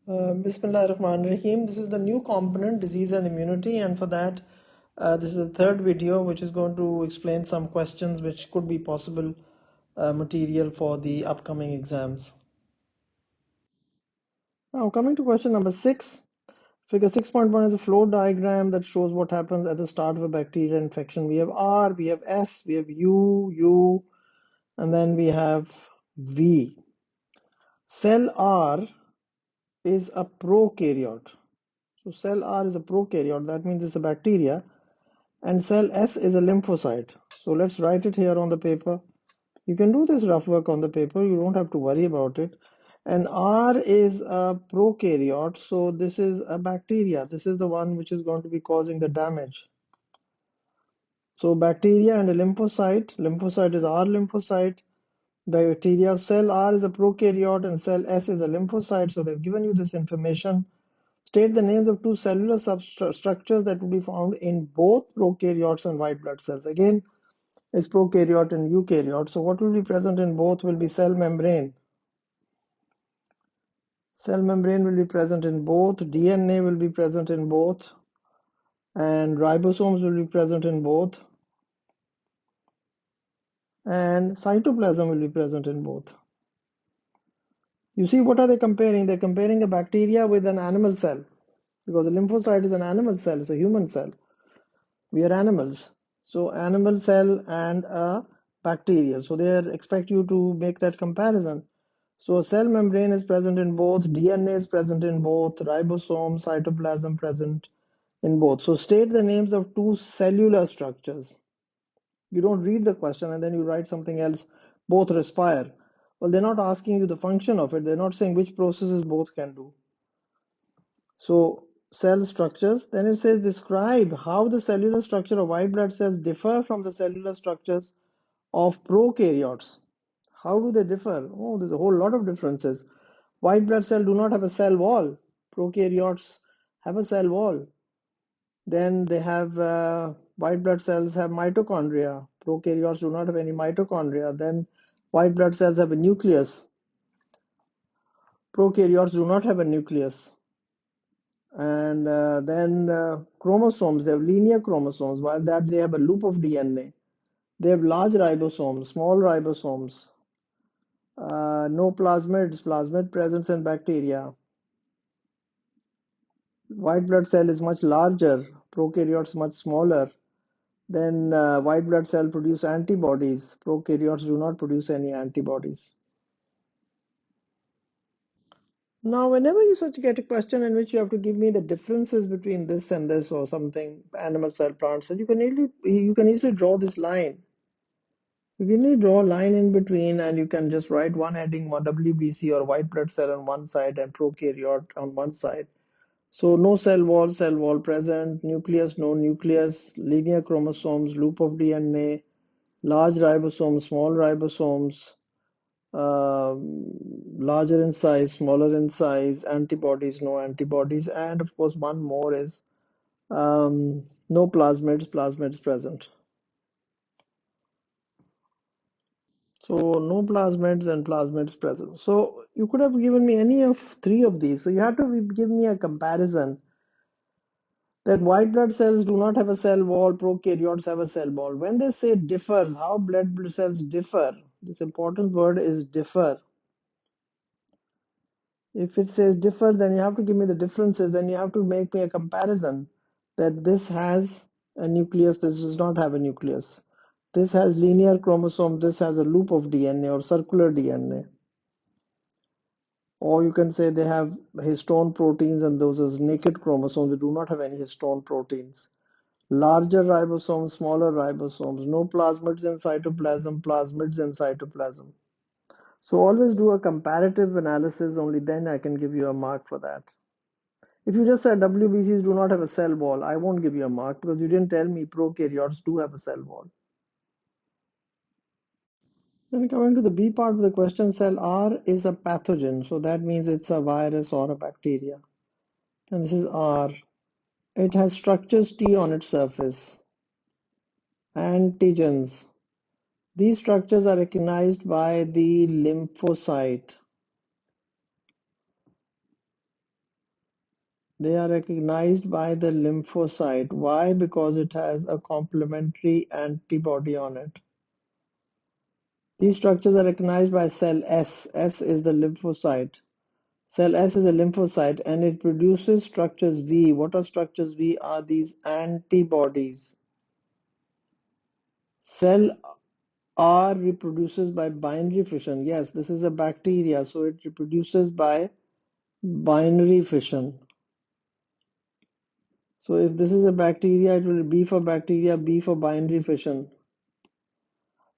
Bismillahirrahmanirrahim. This is the new component, disease and immunity, and for that, this is the third video which is going to explain some questions which could be possible material for the upcoming exams. Now, coming to question number 6, figure 6.1 is a flow diagram that shows what happens at the start of a bacterial infection. We have R, we have S, we have U, and then we have V. Cell R is a prokaryote. So cell R is a prokaryote, that means it's a bacteria, and cell S is a lymphocyte. So let's write it here on the paper. You can do this rough work on the paper, you don't have to worry about it. And R is a prokaryote, so this is a bacteria. This is the one which is going to be causing the damage. So bacteria and a lymphocyte is R lymphocyte. Bacteria cell R is a prokaryote and cell S is a lymphocyte. So they've given you this information. State the names of two cellular substructures that will be found in both prokaryotes and white blood cells. Again, it's prokaryote and eukaryote. So what will be present in both will be cell membrane. Cell membrane will be present in both. DNA will be present in both. And ribosomes will be present in both. And cytoplasm will be present in both. You see, what are they comparing? They're comparing a bacteria with an animal cell. Because a lymphocyte is an animal cell, it's a human cell. We are animals. So animal cell and a bacteria. So they expect you to make that comparison. So a cell membrane is present in both, DNA is present in both, ribosome, cytoplasm present in both. So state the names of two cellular structures. You don't read the question and then you write something else, both respire. Well, they're not asking you the function of it. They're not saying which processes both can do. So cell structures, then it says describe how the cellular structure of white blood cells differ from the cellular structures of prokaryotes. How do they differ? Oh, there's a whole lot of differences. White blood cells do not have a cell wall. Prokaryotes have a cell wall. Then they have white blood cells have mitochondria. Prokaryotes do not have any mitochondria. Then white blood cells have a nucleus. Prokaryotes do not have a nucleus. And then chromosomes, they have linear chromosomes, while that they have a loop of DNA. They have large ribosomes, small ribosomes, no plasmids, plasmid presence in bacteria. White blood cell is much larger, prokaryotes much smaller. Then white blood cell produce antibodies, prokaryotes do not produce any antibodies. Now, whenever you such get a question in which you have to give me the differences between this and this or something, animal cell, plant cell, you can easily draw this line. You can easily draw a line in between and you can just write one heading, one WBC or white blood cell on one side and prokaryote on one side. So no cell wall present, nucleus, no nucleus, linear chromosomes, loop of DNA, large ribosomes, small ribosomes, larger in size, smaller in size, antibodies, no antibodies, and of course one more is no plasmids present. So no plasmids and plasmids present. So you could have given me any of three of these. So you have to give me a comparison that white blood cells do not have a cell wall, prokaryotes have a cell wall. When they say differs, how blood cells differ, this important word is differ. If it says differ, then you have to give me the differences. Then you have to make me a comparison that this has a nucleus, this does not have a nucleus. This has linear chromosome, this has a loop of DNA or circular DNA. Or you can say they have histone proteins and those are naked chromosomes. They do not have any histone proteins. Larger ribosomes, smaller ribosomes, no plasmids in cytoplasm, plasmids in cytoplasm. So always do a comparative analysis, only then I can give you a mark for that. If you just said WBCs do not have a cell wall, I won't give you a mark because you didn't tell me prokaryotes do have a cell wall. Then coming to the B part of the question, cell R is a pathogen. So that means it's a virus or a bacteria. And this is R. It has structures T on its surface. Antigens. These structures are recognized by the lymphocyte. They are recognized by the lymphocyte. Why? Because it has a complementary antibody on it. These structures are recognized by cell S. S is the lymphocyte. Cell S is a lymphocyte and it produces structures V. What are structures V? Are these antibodies. Cell R reproduces by binary fission. Yes, this is a bacteria, so it reproduces by binary fission. So if this is a bacteria, it will be for bacteria, B for binary fission.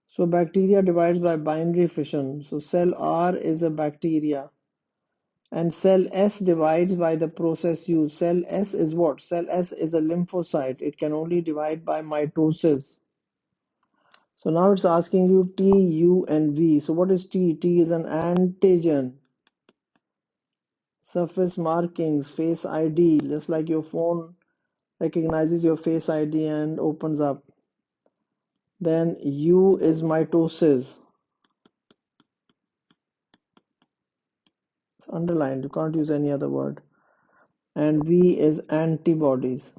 So bacteria divides by binary fission. So cell R is a bacteria. And cell S divides by the process used. Cell S is what? Cell S is a lymphocyte. It can only divide by mitosis. So now it's asking you T, U, and V. So what is T? T is an antigen. Surface markings, face ID, just like your phone recognizes your face ID and opens up. Then U is mitosis. It's underlined, you can't use any other word. And V is antibodies.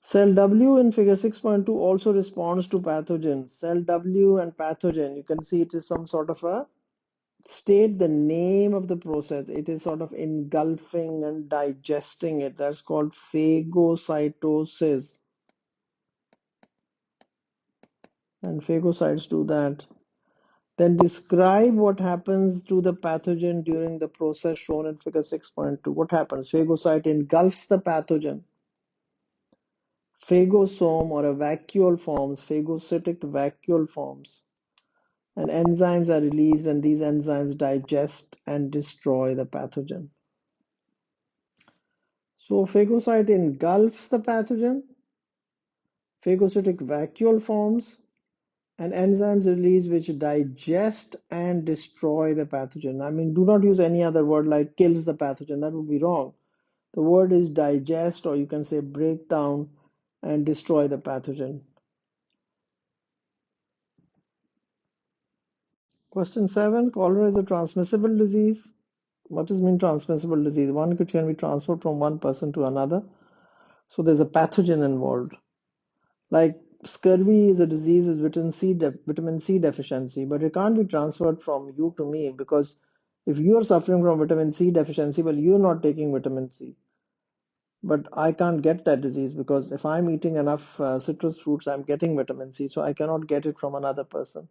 Cell W in figure 6.2 also responds to pathogen. Cell W and pathogen, you can see it is some sort of a state the name of the process. It is sort of engulfing and digesting it. That's called phagocytosis. And phagocytes do that. Then describe what happens to the pathogen during the process shown in figure 6.2. What happens? Phagocyte engulfs the pathogen. Phagosome or a vacuole forms, phagocytic vacuole forms. And enzymes are released, and these enzymes digest and destroy the pathogen. So phagocyte engulfs the pathogen, phagocytic vacuole forms, and enzymes release which digest and destroy the pathogen. I mean, do not use any other word like kills the pathogen. That would be wrong. The word is digest, or you can say break down and destroy the pathogen. Question 7. Cholera is a transmissible disease. What does mean transmissible disease? One can be transferred from one person to another. So there's a pathogen involved. Like scurvy is a disease is vitamin C deficiency, but it can't be transferred from you to me, because if you're suffering from vitamin C deficiency, well, you're not taking vitamin C. But I can't get that disease because if I'm eating enough citrus fruits, I'm getting vitamin C, so I cannot get it from another person.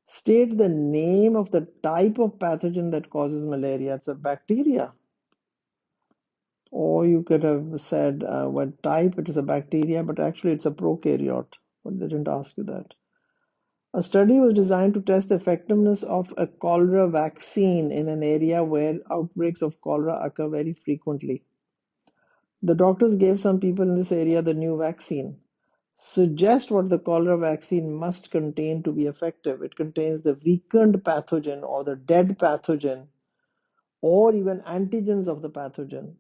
State the name of the type of pathogen that causes malaria. It's a bacteria. Or you could have said what type, it is a bacteria, but actually it's a prokaryote. But they didn't ask you that. A study was designed to test the effectiveness of a cholera vaccine in an area where outbreaks of cholera occur very frequently. The doctors gave some people in this area the new vaccine. Suggest what the cholera vaccine must contain to be effective. It contains the weakened pathogen or the dead pathogen or even antigens of the pathogen.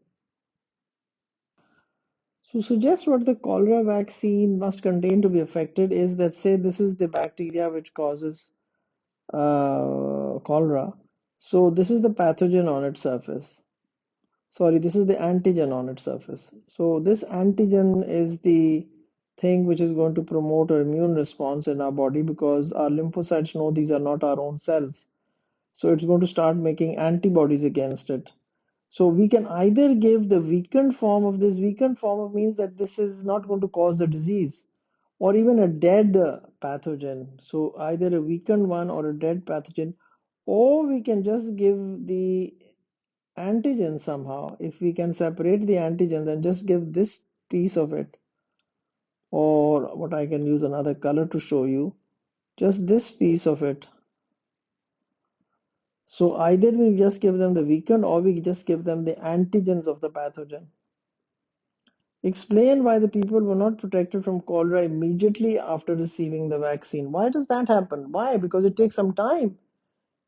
So suggest what the cholera vaccine must contain to be effective is that, say this is the bacteria which causes cholera. So this is the pathogen on its surface. Sorry, this is the antigen on its surface. So this antigen is the thing which is going to promote our immune response in our body, because our lymphocytes know these are not our own cells. So it's going to start making antibodies against it. So we can either give the weakened form of this. Weakened form means that this is not going to cause the disease, or even a dead pathogen. So either a weakened one or a dead pathogen, or we can just give the antigen somehow. If we can separate the antigens and just give this piece of it, or what I can use another color to show you, just this piece of it. So either we just give them the weakened or we just give them the antigens of the pathogen. Explain why the people were not protected from cholera immediately after receiving the vaccine. Why does that happen? Why? Because it takes some time.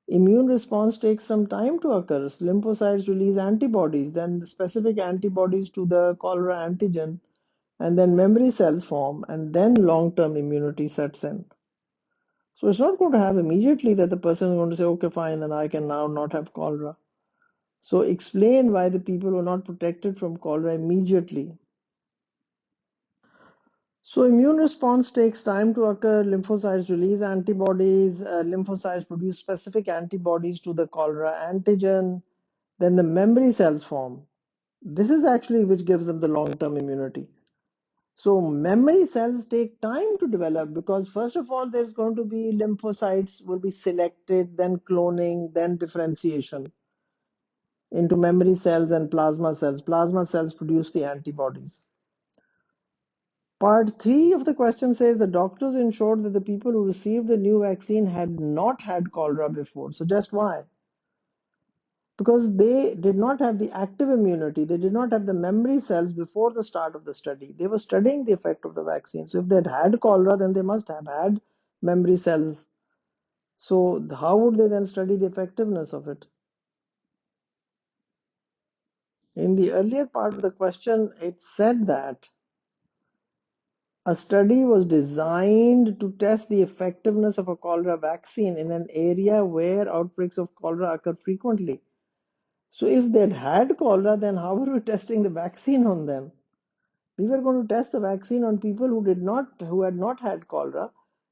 Immune response takes some time to occur. Lymphocytes release antibodies, then specific antibodies to the cholera antigen, and then memory cells form, and then long-term immunity sets in. So it's not going to have immediately that the person is going to say, okay, fine, then I can now not have cholera. So explain why the people were not protected from cholera immediately. So immune response takes time to occur. Lymphocytes release antibodies. Lymphocytes produce specific antibodies to the cholera antigen. Then the memory cells form. This is actually which gives them the long-term immunity. So memory cells take time to develop because first of all, there's going to be lymphocytes will be selected, then cloning, then differentiation into memory cells and plasma cells. Plasma cells produce the antibodies. Part 3 of the question says the doctors ensured that the people who received the new vaccine had not had cholera before. Suggest why? Because they did not have the active immunity, they did not have the memory cells before the start of the study. They were studying the effect of the vaccine. So if they had cholera, then they must have had memory cells. So how would they then study the effectiveness of it? In the earlier part of the question, it said that a study was designed to test the effectiveness of a cholera vaccine in an area where outbreaks of cholera occur frequently. So if they'd had cholera, then how were we testing the vaccine on them? We were going to test the vaccine on people who had not had cholera,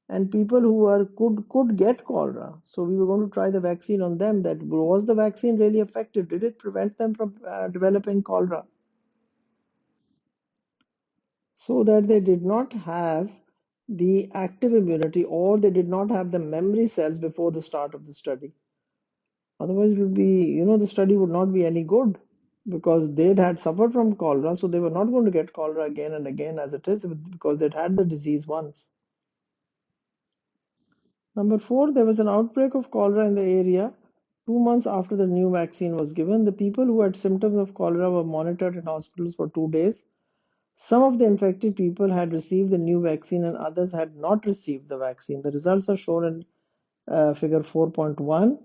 and people who could get cholera. So we were going to try the vaccine on them. That was the vaccine really effective? Did it prevent them from developing cholera? So that they did not have the active immunity or they did not have the memory cells before the start of the study. Otherwise, it would be, the study would not be any good because they'd had suffered from cholera, so they were not going to get cholera again and again as it is because they'd had the disease once. Number 4, there was an outbreak of cholera in the area 2 months after the new vaccine was given. The people who had symptoms of cholera were monitored in hospitals for 2 days. Some of the infected people had received the new vaccine and others had not received the vaccine. The results are shown in figure 4.1.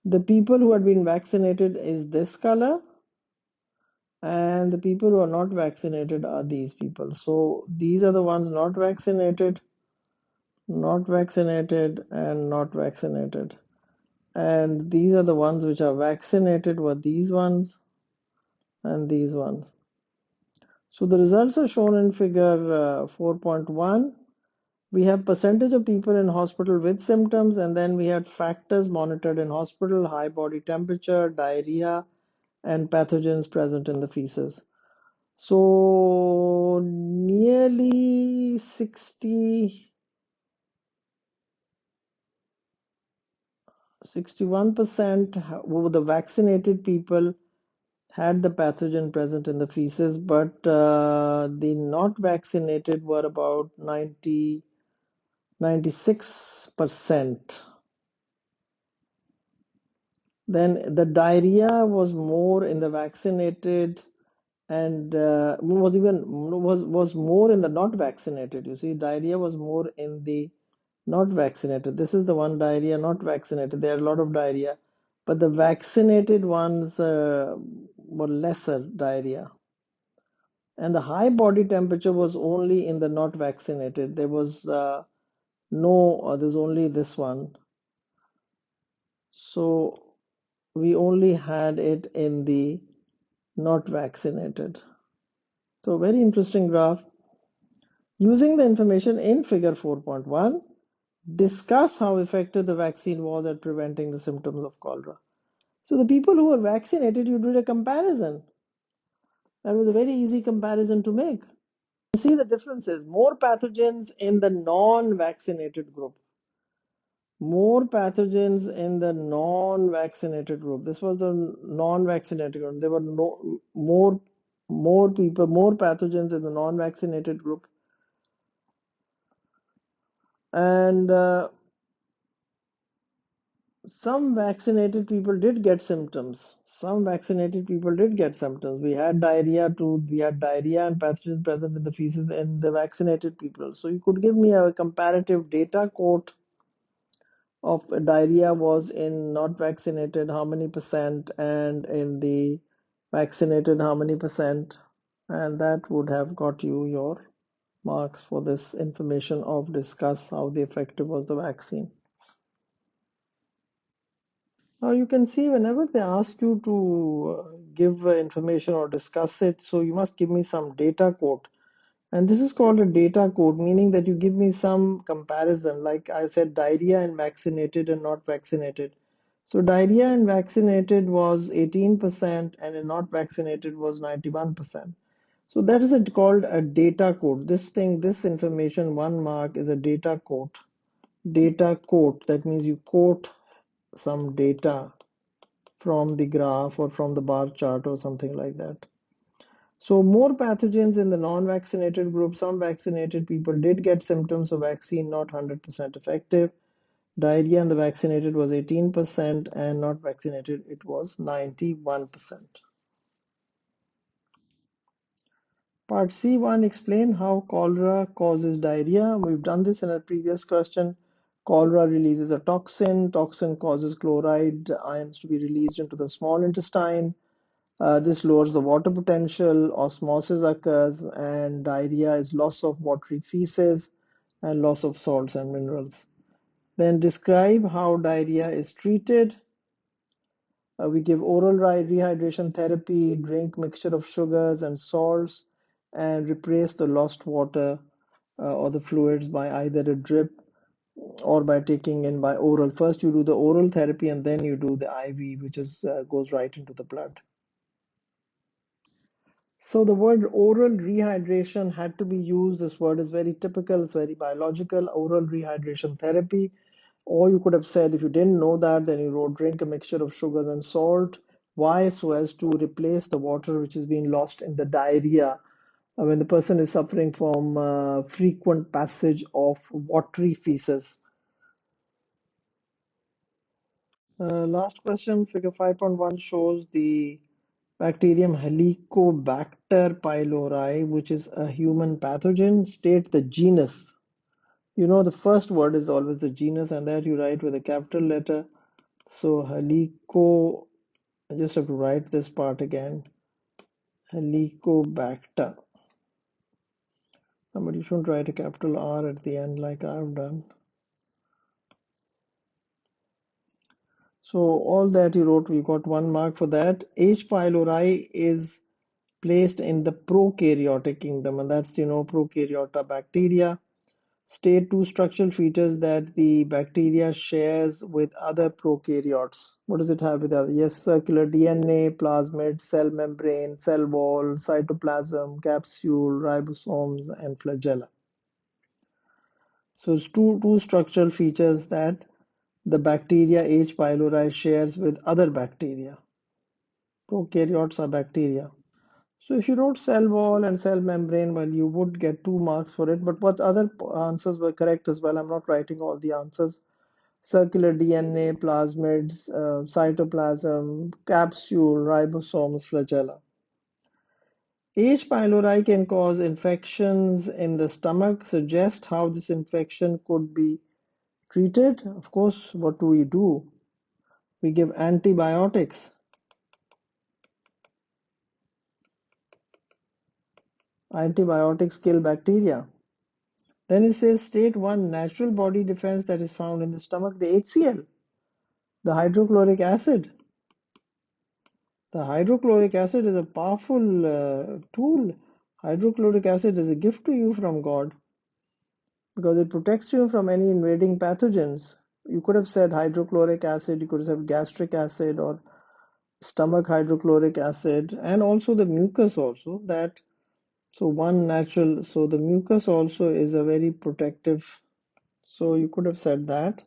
The people who had been vaccinated is this color, and the people who are not vaccinated are these people. So these are the ones not vaccinated, not vaccinated, and not vaccinated. And these are the ones which are vaccinated were these ones and these ones. So the results are shown in figure 4.1. We have percentage of people in hospital with symptoms, and then we had factors monitored in hospital: high body temperature, diarrhea, and pathogens present in the feces. So nearly 61% of the vaccinated people had the pathogen present in the feces, but the not vaccinated were about 96%. Then the diarrhea was more in the vaccinated and was more in the not vaccinated. You see, diarrhea was more in the not vaccinated. This is the one diarrhea not vaccinated. There are a lot of diarrhea, but the vaccinated ones were lesser diarrhea. And the high body temperature was only in the not vaccinated. There was there's only this one. So we only had it in the not vaccinated. So very interesting graph. Using the information in figure 4.1, discuss how effective the vaccine was at preventing the symptoms of cholera. So the people who were vaccinated, you did a comparison. That was a very easy comparison to make. You see the differences. More pathogens in the non-vaccinated group. More pathogens in the non-vaccinated group. This was the non-vaccinated group. There were more people, more pathogens in the non-vaccinated group. And some vaccinated people did get symptoms. Some vaccinated people did get symptoms. We had diarrhea too. We had diarrhea and pathogens present in the feces in the vaccinated people. So you could give me a comparative data quote of diarrhea was in not vaccinated how many percent and in the vaccinated how many percent, and that would have got you your marks for this information of discuss how the effective was the vaccine. Now you can see whenever they ask you to give information or discuss it, so you must give me some data code. And this is called a data code, meaning that you give me some comparison. Like I said, diarrhea in vaccinated and not vaccinated. So diarrhea in vaccinated was 18% and in not vaccinated was 91%. So that is called a data code. This information, 1 mark is a data code. Data quote, that means you quote some data from the graph or from the bar chart or something like that. So more pathogens in the non-vaccinated group. Some vaccinated people did get symptoms of vaccine, not 100% effective. Diarrhea in the vaccinated was 18% and not vaccinated it was 91%. Part C1, explain how cholera causes diarrhea. We've done this in a previous question. Cholera releases a toxin. Toxin causes chloride ions to be released into the small intestine. This lowers the water potential, osmosis occurs, and diarrhea is loss of watery feces and loss of salts and minerals. Then describe how diarrhea is treated. We give oral rehydration therapy, drink mixture of sugars and salts, and replace the lost water or the fluids by either a drip or by taking in by oral. First, you do the oral therapy and then you do the IV, which goes right into the blood. So the word oral rehydration had to be used. This word is very typical, it's very biological, oral rehydration therapy. Or you could have said, if you didn't know that, then you wrote drink a mixture of sugar and salt. Why? So as to replace the water which is being lost in the diarrhea when the person is suffering from frequent passage of watery feces. Last question, figure 5.1 shows the bacterium Helicobacter pylori, which is a human pathogen. State the genus. You know the first word is always the genus, and that you write with a capital letter. So Helico, I just have to write this part again. Helicobacter. But you shouldn't write a capital R at the end like I've done. So all that you wrote, we got 1 mark for that. H. pylori is placed in the prokaryotic kingdom, and that's prokaryota bacteria. State two structural features that the bacteria shares with other prokaryotes. What does it have with other? Yes, circular DNA, plasmid, cell membrane, cell wall, cytoplasm, capsule, ribosomes, and flagella. So it's two structural features that the bacteria H. pylori shares with other bacteria. Prokaryotes are bacteria. So if you wrote cell wall and cell membrane, well, you would get 2 marks for it. But what other answers were correct as well? I'm not writing all the answers. Circular DNA, plasmids, cytoplasm, capsule, ribosomes, flagella. H. pylori can cause infections in the stomach. Suggest how this infection could be treated. Of course, what do? We give antibiotics. Antibiotics kill bacteria. Then it says state one natural body defense that is found in the stomach, the HCl, the hydrochloric acid. The hydrochloric acid is a powerful tool. Hydrochloric acid is a gift to you from God because it protects you from any invading pathogens. You could have said hydrochloric acid, you could have said gastric acid or stomach hydrochloric acid, and also the mucus also that. So one natural, so the mucus also is a very protective. So you could have said that.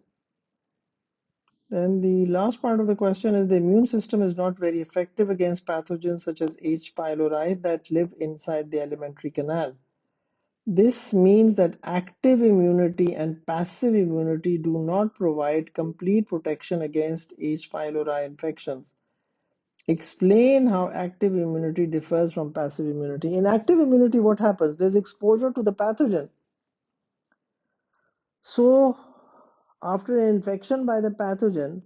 Then the last part of the question is the immune system is not very effective against pathogens such as H. pylori that live inside the alimentary canal. This means that active immunity and passive immunity do not provide complete protection against H. pylori infections. Explain how active immunity differs from passive immunity. In active immunity, what happens? There's exposure to the pathogen. So, after an infection by the pathogen,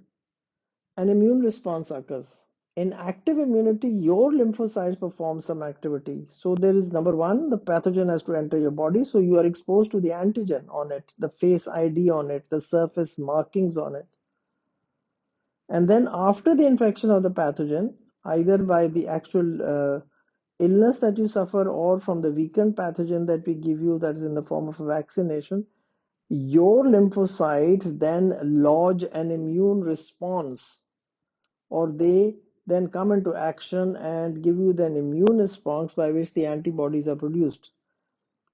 an immune response occurs. In active immunity, your lymphocytes perform some activity. So there is number one, the pathogen has to enter your body. So you are exposed to the antigen on it, the face ID on it, the surface markings on it. And then after the infection of the pathogen, either by the actual illness that you suffer or from the weakened pathogen that we give you that is in the form of a vaccination, your lymphocytes then lodge an immune response, or they then come into action and give you an immune response by which the antibodies are produced.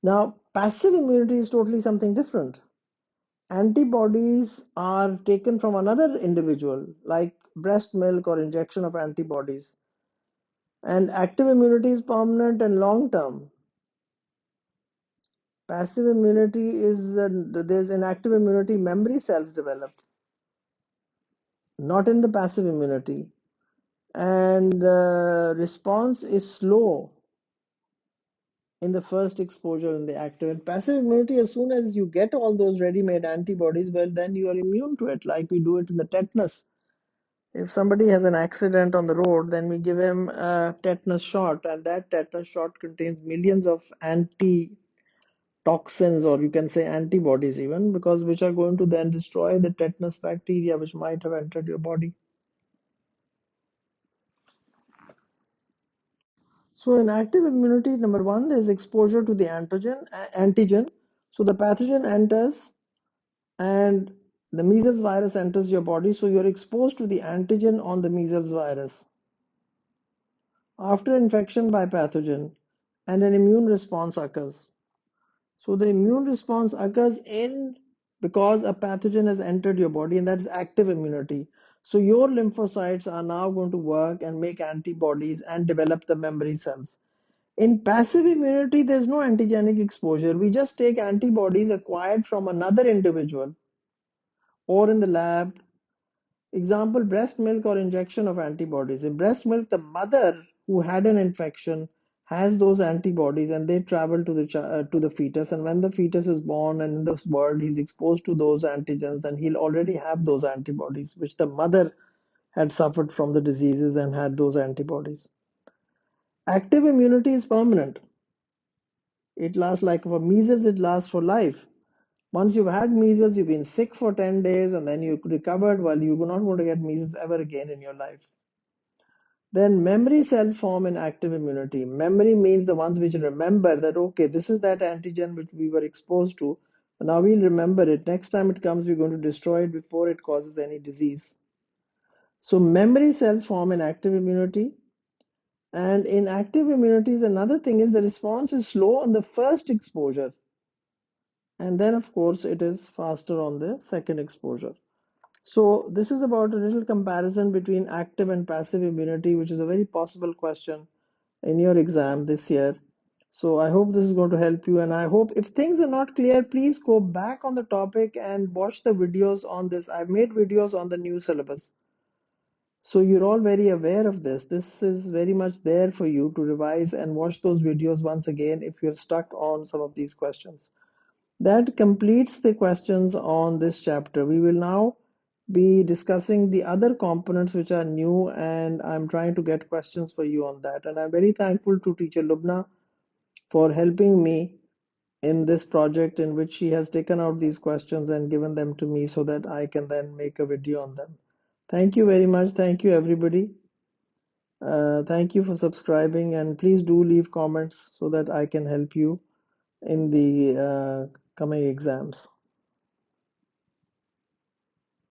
Now, passive immunity is totally something different. Antibodies are taken from another individual, like breast milk or injection of antibodies. And active immunity is permanent and long term. Passive immunity is there's an active immunity memory cells developed, not in the passive immunity. And response is slow in the first exposure in the active. And passive immunity, as soon as you get all those ready-made antibodies, well, then you are immune to it, like we do it in the tetanus. If somebody has an accident on the road, then we give him a tetanus shot, and that tetanus shot contains millions of antitoxins, or you can say antibodies even, because which are going to then destroy the tetanus bacteria which might have entered your body. So in active immunity, number one, there is exposure to the antigen. So the pathogen enters and the measles virus enters your body. So you're exposed to the antigen on the measles virus. After infection by pathogen, and an immune response occurs. So the immune response occurs in because a pathogen has entered your body, and that is active immunity. So your lymphocytes are now going to work and make antibodies and develop the memory cells. In passive immunity, there's no antigenic exposure. We just take antibodies acquired from another individual or in the lab. Example, breast milk or injection of antibodies. In breast milk, the mother who had an infection has those antibodies, and they travel to the fetus. And when the fetus is born and in this world he's exposed to those antigens, then he'll already have those antibodies, which the mother had suffered from the diseases and had those antibodies. Active immunity is permanent. It lasts, like for measles, it lasts for life. Once you've had measles, you've been sick for 10 days and then you recovered, well, you're not going to get measles ever again in your life. Then memory cells form in active immunity. Memory means the ones which remember that, okay, this is that antigen which we were exposed to. Now we'll remember it. Next time it comes, we're going to destroy it before it causes any disease. So memory cells form in active immunity. And in active immunities, another thing is the response is slow on the first exposure. And then, of course, it is faster on the second exposure. So this is about a little comparison between active and passive immunity, which is a very possible question in your exam this year. So I hope this is going to help you, and I hope if things are not clear, please go back on the topic and watch the videos on this. I've made videos on the new syllabus. So you're all very aware of this. This is very much there for you to revise and watch those videos once again if you're stuck on some of these questions. That completes the questions on this chapter. We will now be discussing the other components which are new, and I'm trying to get questions for you on that. And I'm very thankful to teacher Lubna for helping me in this project, in which she has taken out these questions and given them to me so that I can then make a video on them. Thank you very much. Thank you, everybody. Thank you for subscribing, and please do leave comments so that I can help you in the coming exams.